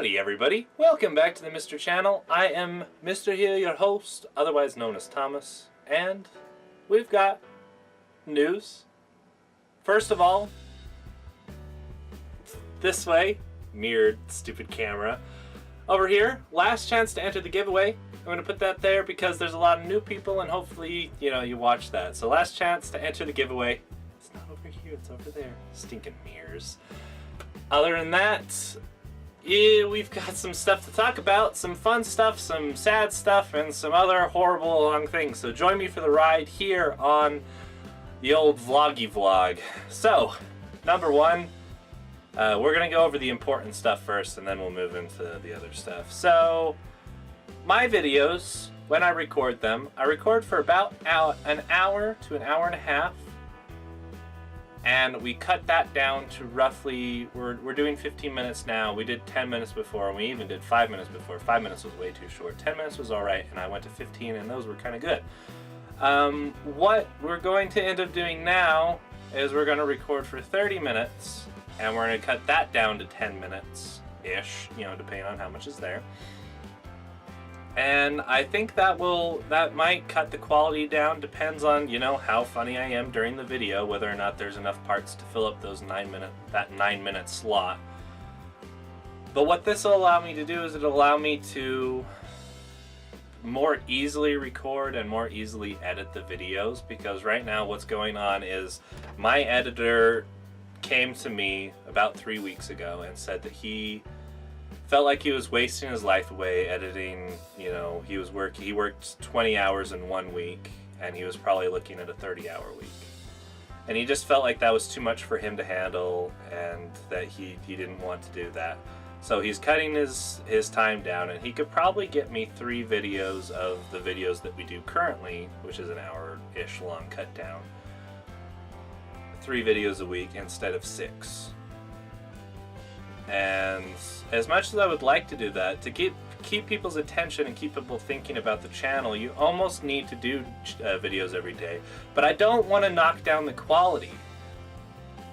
Howdy everybody, welcome back to the Mr. channel. I am Mr. here, your host, otherwise known as Thomas, and we've got news. First of all, this way, mirrored stupid camera. Over here, last chance to enter the giveaway. I'm going to put that there because there's a lot of new people and hopefully, you watch that. So last chance to enter the giveaway. It's not over here, it's over there. Stinking mirrors. Other than that, we've got some stuff to talk about, some fun stuff, some sad stuff, and some other horrible long things. So join me for the ride here on the old vloggy vlog. So, number one, we're going to go over the important stuff first, and then we'll move into the other stuff. So, my videos, when I record them, I record for about an hour to an hour and a half. And we cut that down to roughly, we're doing 15 minutes now. We did 10 minutes before, and we even did 5 minutes before. 5 minutes was way too short. 10 minutes was all right, and I went to 15, and those were kind of good. What we're going to end up doing now is we're going to record for 30 minutes, and we're going to cut that down to 10 minutes-ish, depending on how much is there. And I think that might cut the quality down, depends on, how funny I am during the video, whether or not there's enough parts to fill up that 9-minute slot. But what this will allow me to do is it'll allow me to more easily record and more easily edit the videos, because right now what's going on is my editor came to me about 3 weeks ago and said that he felt like he was wasting his life away editing. He worked 20 hours in 1 week, and he was probably looking at a 30-hour week. And he just felt like that was too much for him to handle, and that he didn't want to do that. So he's cutting his time down, and he could probably get me 3 videos of the videos that we do currently, which is an hour-ish long cut down. 3 videos a week instead of 6. And as much as I would like to do that, to keep people's attention and keep people thinking about the channel, you almost need to do videos every day. But I don't want to knock down the quality.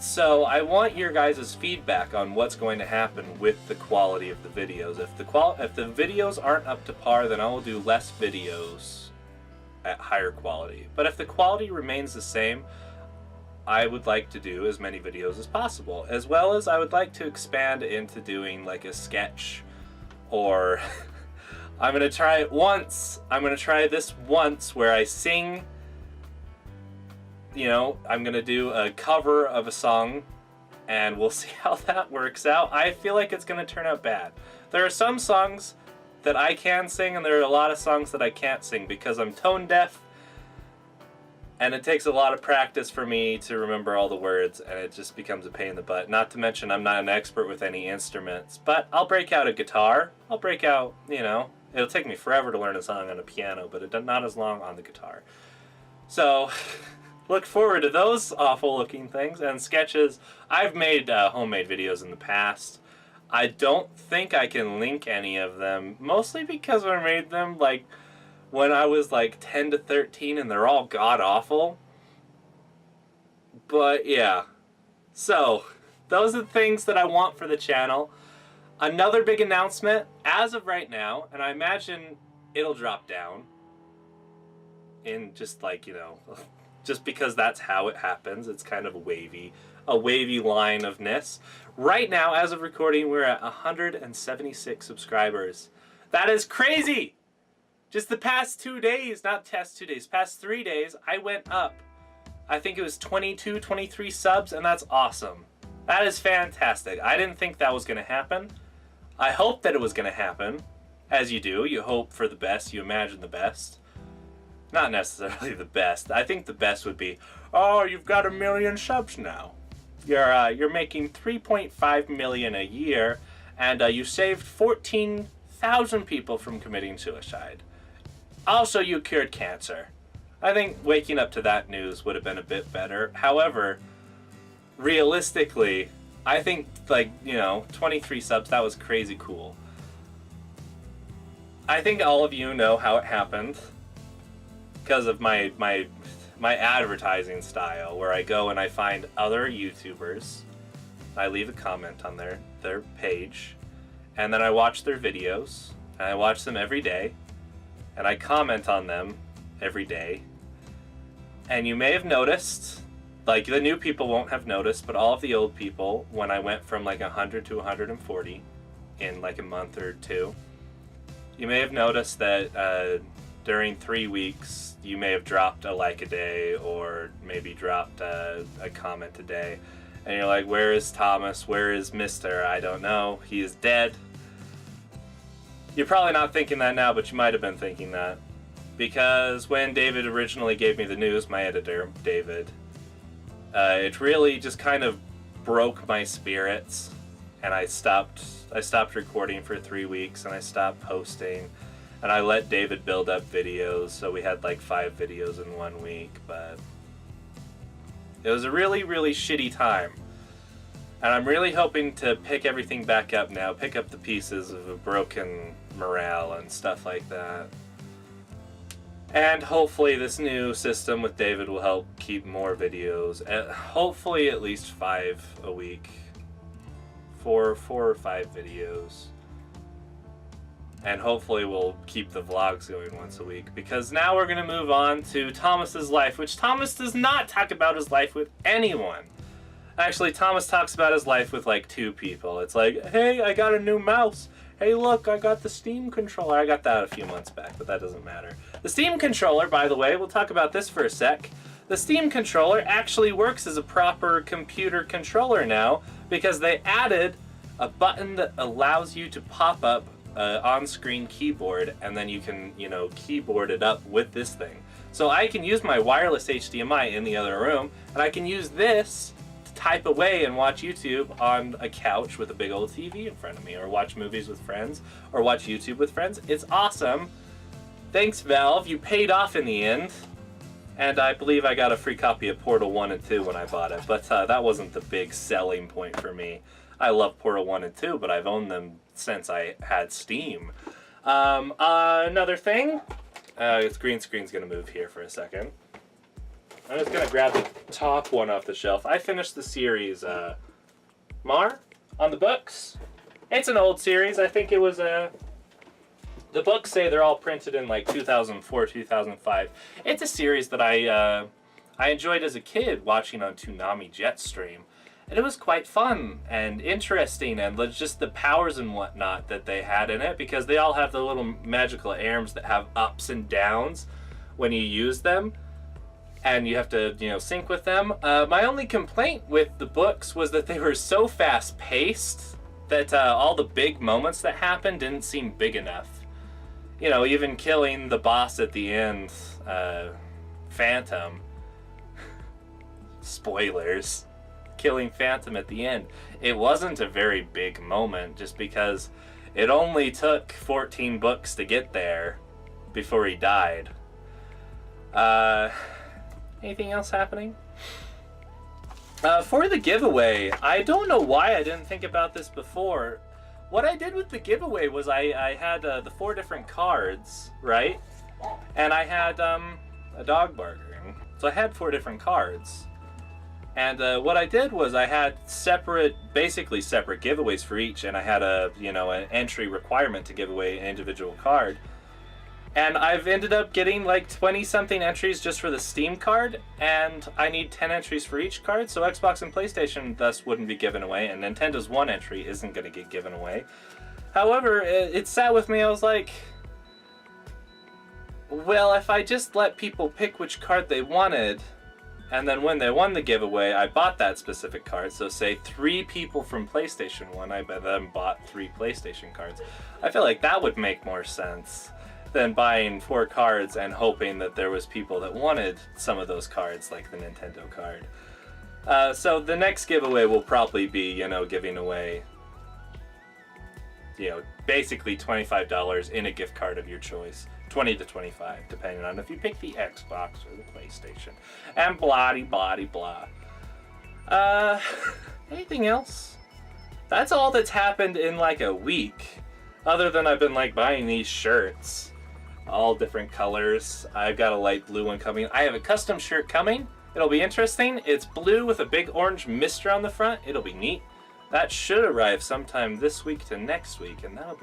So I want your guys' feedback on what's going to happen with the quality of the videos. If the videos aren't up to par, then I will do less videos at higher quality. But if the quality remains the same, I would like to do as many videos as possible, as well as I would like to expand into doing like a sketch, or I'm gonna try this once where I sing, I'm gonna do a cover of a song, and we'll see how that works out. I feel like it's gonna turn out bad. There are some songs that I can sing, and there are a lot of songs that I can't sing because I'm tone deaf. And it takes a lot of practice for me to remember all the words, and it just becomes a pain in the butt. Not to mention I'm not an expert with any instruments, but I'll break out a guitar. I'll break out, it'll take me forever to learn a song on a piano, but not as long on the guitar. So, look forward to those awful looking things and sketches. I've made homemade videos in the past. I don't think I can link any of them, mostly because I made them when I was 10 to 13, and they're all god-awful. But yeah, so those are the things that I want for the channel. Another big announcement, as of right now, and I imagine it'll drop down in just just because that's how it happens. It's kind of a wavy line of ness. Right now, as of recording, we're at 176 subscribers. That is crazy! Just the past 2 days, past 3 days, I went up. I think it was 22, 23 subs, and that's awesome. That is fantastic. I didn't think that was going to happen. I hoped that it was going to happen. As you do, you hope for the best, you imagine the best. Not necessarily the best. I think the best would be, oh, you've got 1 million subs now. You're making 3.5 million a year, and you saved 14,000 people from committing suicide. Also, you cured cancer. I think waking up to that news would have been a bit better. However, realistically, I think 23 subs, that was crazy cool. I think all of you know how it happened because of my advertising style, where I go and I find other YouTubers, I leave a comment on their page, and then I watch their videos, and I watch them every day, and I comment on them every day. And you may have noticed, like the new people won't have noticed, but all of the old people, when I went from like 100 to 140 in like a month or two, you may have noticed that during 3 weeks, you may have dropped a like a day, or maybe dropped a comment a day. And you're like, where is Thomas? Where is Mr.? I don't know. He is dead. You're probably not thinking that now, but you might have been thinking that. Because when David originally gave me the news, my editor, David, it really just kind of broke my spirits. And I stopped recording for 3 weeks, and I stopped posting. And I let David build up videos, so we had like 5 videos in 1 week, but it was a really, really shitty time. And I'm really hoping to pick everything back up now, pick up the pieces of a broken morale and stuff like that. And hopefully this new system with David will help keep more videos, hopefully at least 5 a week. 4 or 5 videos. And hopefully we'll keep the vlogs going once a week, because now we're going to move on to Thomas's life, which Thomas does not talk about his life with anyone. Actually, Thomas talks about his life with like 2 people. It's like, hey, I got a new mouse. Hey, look, I got the Steam controller. I got that a few months back, but that doesn't matter. The Steam controller, by the way, we'll talk about this for a sec. The Steam controller actually works as a proper computer controller now, because they added a button that allows you to pop up on-screen keyboard, and then you can, keyboard it up with this thing. So I can use my wireless HDMI in the other room, and I can use this to type away and watch YouTube on a couch with a big old TV in front of me, or watch movies with friends, or watch YouTube with friends. It's awesome. Thanks, Valve. You paid off in the end. And I believe I got a free copy of Portal 1 and 2 when I bought it, but that wasn't the big selling point for me. I love Portal 1 and 2, but I've owned them since I had Steam. Another thing, this green screen's gonna move here for a second. I'm just gonna grab the top one off the shelf. I finished the series, Mar, on the books. It's an old series. I think it was, the books say they're all printed in like 2004, 2005. It's a series that I enjoyed as a kid watching on Toonami Jetstream. And it was quite fun and interesting, and just the powers and whatnot that they had in it, because they all have the little magical arms that have ups and downs when you use them, and you have to, sync with them. My only complaint with the books was that they were so fast-paced that all the big moments that happened didn't seem big enough. Even killing the boss at the end, Phantom. Spoilers. Killing Phantom at the end. It wasn't a very big moment, just because it only took 14 books to get there before he died. Anything else happening? For the giveaway, I don't know why I didn't think about this before. What I did with the giveaway was I had the 4 different cards, right? And I had a dog barking. So I had 4 different cards. And what I did was I had basically separate giveaways for each, and I had an entry requirement to give away an individual card. And I've ended up getting like 20-something entries just for the Steam card, and I need 10 entries for each card, so Xbox and PlayStation thus wouldn't be given away, and Nintendo's 1 entry isn't going to get given away. However, it sat with me. I was like, well, if I just let people pick which card they wanted, and then when they won the giveaway, I bought that specific card. So say 3 people from PlayStation 1, I then bought 3 PlayStation cards. I feel like that would make more sense than buying 4 cards and hoping that there was people that wanted some of those cards, like the Nintendo card. So the next giveaway will probably be, giving away, basically $25 in a gift card of your choice. 20 to 25, depending on if you pick the Xbox or the PlayStation. And blah. Anything else? That's all that's happened in like a week. Other than I've been like buying these shirts. All different colors. I've got a light blue one coming. I have a custom shirt coming. It'll be interesting. It's blue with a big orange mister on the front. It'll be neat. That should arrive sometime this week to next week, and that'll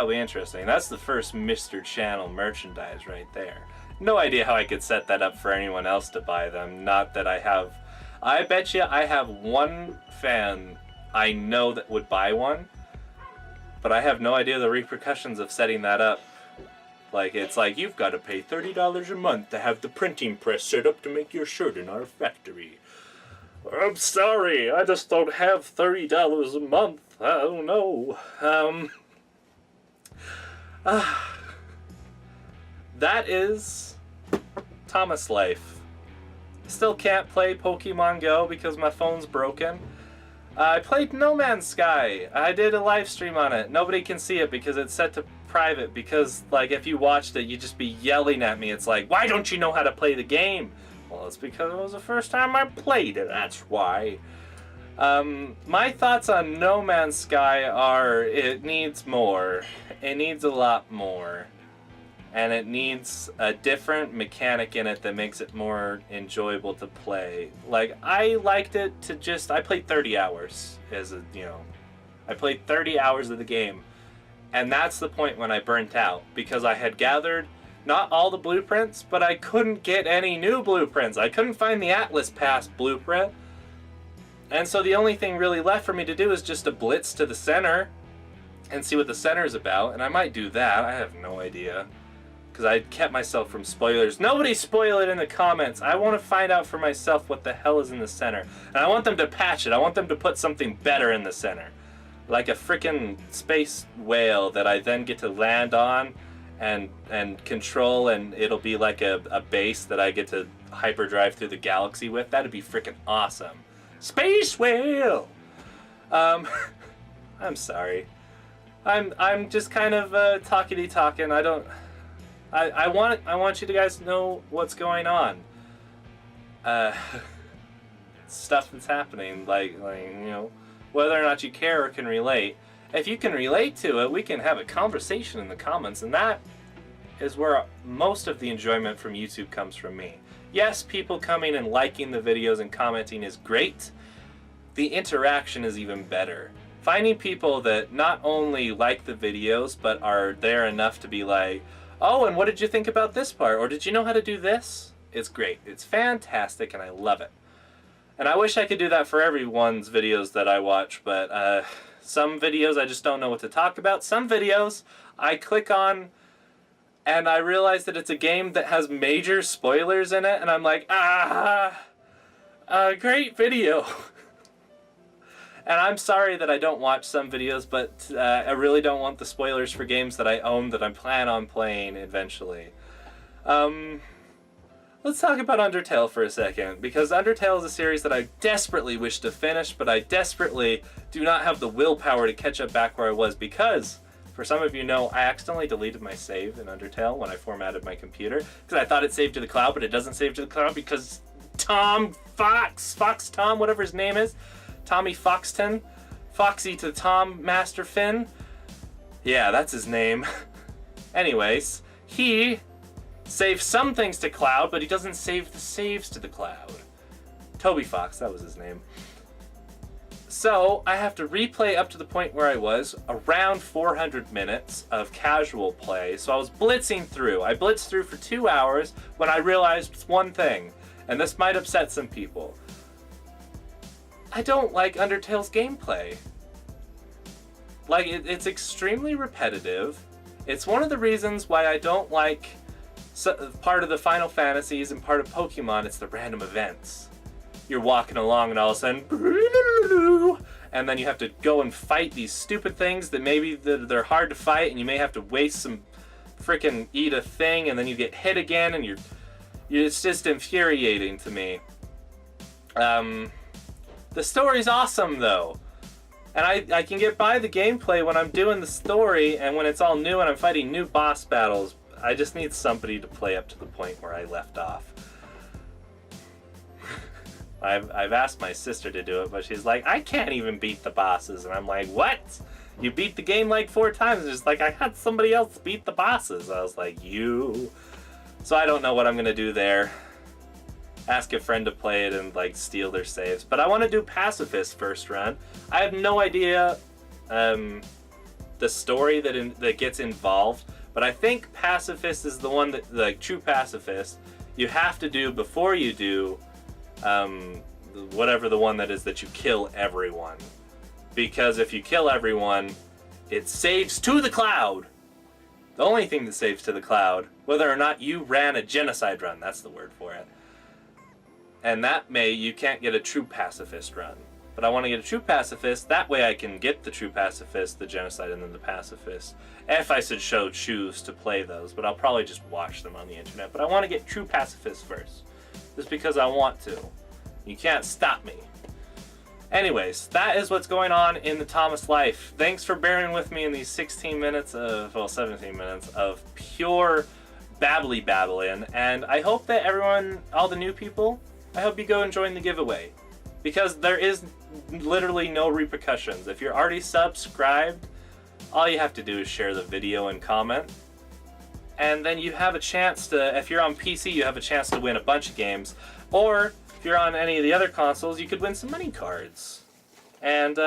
be interesting. That's the first Mr. Channel merchandise right there. No idea how I could set that up for anyone else to buy them. Not that I bet you I have one fan I know that would buy one, but I have no idea the repercussions of setting that up. Like, it's like, you've got to pay $30 a month to have the printing press set up to make your shirt in our factory. I'm sorry, I just don't have $30 a month. I don't know. That is Thomas life. Still can't play Pokemon Go because my phone's broken. I played No Man's Sky. I did a live stream on it. Nobody can see it because it's set to private, because like if you watched it you'd just be yelling at me. It's like, why don't you know how to play the game? Well, it's because it was the first time I played it, that's why. My thoughts on No Man's Sky are, it needs more. It needs a lot more. And it needs a different mechanic in it that makes it more enjoyable to play. Like, I liked it to just, I played 30 hours I played 30 hours of the game. And that's the point when I burnt out, because I had gathered not all the blueprints, but I couldn't get any new blueprints. I couldn't find the Atlas Pass blueprint. And so the only thing really left for me to do is just a blitz to the center and see what the center is about. And I might do that. I have no idea, because I kept myself from spoilers. Nobody spoil it in the comments. I want to find out for myself what the hell is in the center. And I want them to patch it. I want them to put something better in the center. Like a frickin' space whale that I then get to land on and control, and it'll be like a base that I get to hyperdrive through the galaxy with. That'd be frickin' awesome. Space whale! I'm sorry. I'm just kind of talkity-talking. I want you guys to know what's going on. Stuff that's happening, like whether or not you care or can relate. If you can relate to it, we can have a conversation in the comments, and that is where most of the enjoyment from YouTube comes from me. Yes, people coming and liking the videos and commenting is great. The interaction is even better. Finding people that not only like the videos, but are there enough to be like, oh, and what did you think about this part? Or did you know how to do this? It's great. It's fantastic, and I love it. And I wish I could do that for everyone's videos that I watch, but some videos I just don't know what to talk about. Some videos I click on and I realize that it's a game that has major spoilers in it, and I'm like, great video. And I'm sorry that I don't watch some videos, but I really don't want the spoilers for games that I own that I plan on playing eventually. Let's talk about Undertale for a second, because Undertale is a series that I desperately wish to finish, but I desperately do not have the willpower to catch up back where I was, because, for some of you know, I accidentally deleted my save in Undertale when I formatted my computer, because I thought it saved to the cloud, but it doesn't save to the cloud because Fox Tom, whatever his name is, Tommy Foxton, Foxy to Tom Master Finn, yeah, that's his name. Anyways, he saves some things to cloud, but he doesn't save the saves to the cloud. Toby Fox, that was his name. So I have to replay up to the point where I was, around 400 minutes of casual play. So I was blitzing through. I blitzed through for 2 hours when I realized one thing, and this might upset some people. I don't like Undertale's gameplay. Like, it's extremely repetitive. It's one of the reasons why I don't like part of the Final Fantasies and part of Pokemon. It's the random events. You're walking along and all of a sudden, and then you have to go and fight these stupid things that maybe they're hard to fight, and you may have to waste some freaking eat a thing, and then you get hit again, and it's just infuriating to me. The story's awesome though, and I can get by the gameplay when I'm doing the story, and when it's all new and I'm fighting new boss battles. I just need somebody to play up to the point where I left off. I've asked my sister to do it, but she's like, I can't even beat the bosses. And I'm like, what? You beat the game like 4 times. It's like, I had somebody else beat the bosses. I was like, you. So I don't know what I'm going to do there. ask a friend to play it and like steal their saves. But I want to do Pacifist first run. I have no idea the story that gets involved, but I think Pacifist is the one that, like true Pacifist, you have to do before you do whatever the one that is that you kill everyone. Because if you kill everyone, it saves to the cloud. The only thing that saves to the cloud, whether or not you ran a genocide run, that's the word for it. And you can't get a true pacifist run. But I want to get a true pacifist, that way I can get the true pacifist, the genocide, and then the pacifist. If I should choose to play those, but I'll probably just watch them on the internet. But I want to get true pacifist first. Just because I want to. You can't stop me. Anyways, that is what's going on in the Thomas life. Thanks for bearing with me in these 17 minutes of pure babbly babbling. And I hope that everyone, all the new people, I hope you go and join the giveaway. Because there is literally no repercussions. If you're already subscribed, all you have to do is share the video and comment. And then you have a chance to, if you're on PC, you have a chance to win a bunch of games. Or if you're on any of the other consoles, you could win some money cards. And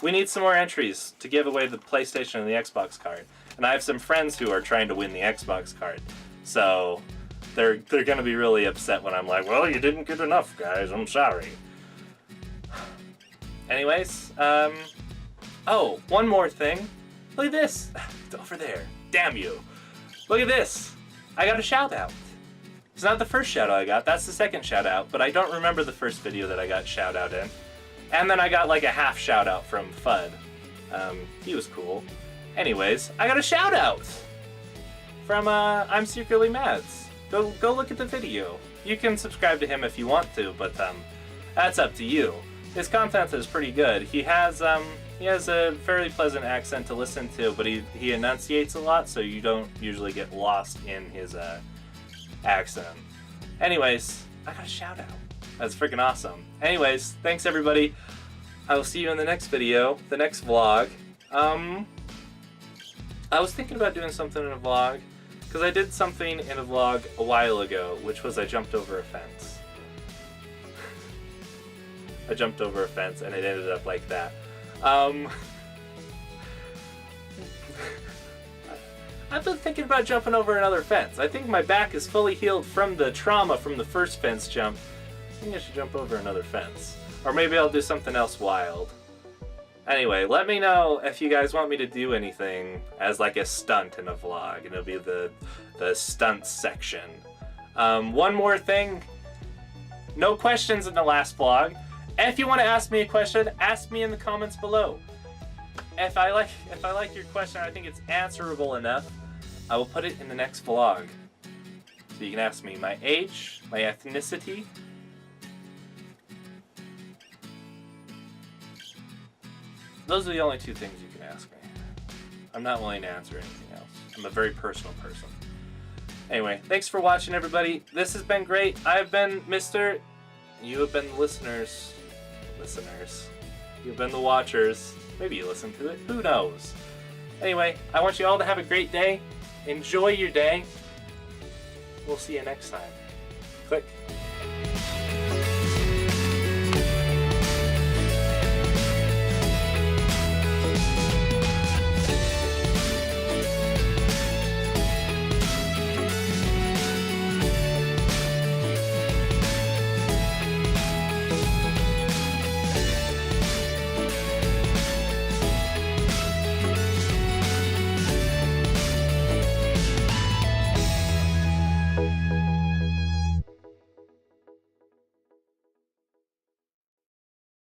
we need some more entries to give away the PlayStation and the Xbox card. And I have some friends who are trying to win the Xbox card. So they're going to be really upset when I'm like, well, you didn't get enough, guys. I'm sorry. Anyways, oh, one more thing. Look at this. It's over there. Damn you. Look at this. I got a shout out. It's not the first shout out I got, that's the second shout out, but I don't remember the first video that I got shout out in. And then I got like a half shout out from Fudd. He was cool. Anyways, I got a shout out from I'm Secretly Mads. Go look at the video. You can subscribe to him if you want to, but that's up to you. His content is pretty good. He has a fairly pleasant accent to listen to, but he enunciates a lot, so you don't usually get lost in his accent. Anyways, I got a shout out. That's freaking awesome. Anyways, thanks everybody. I will see you in the next video, the next vlog. I was thinking about doing something in a vlog, because I did something in a vlog a while ago, which was I jumped over a fence. I jumped over a fence and it ended up like that. I've been thinking about jumping over another fence. I think my back is fully healed from the trauma from the first fence jump. I think I should jump over another fence. Or maybe I'll do something else wild. Anyway, let me know if you guys want me to do anything as like a stunt in a vlog. And it'll be the stunts section. One more thing. No questions in the last vlog. If you want to ask me a question, ask me in the comments below. If I like your question, I think it's answerable enough, I will put it in the next vlog. So you can ask me my age, my ethnicity. Those are the only two things you can ask me. I'm not willing to answer anything else. I'm a very personal person. Anyway, thanks for watching, everybody. This has been great. I've been Mr. You have been listeners. You've been the watchers. Maybe you listen to it. Who knows? Anyway, I want you all to have a great day. Enjoy your day. We'll see you next time. Click.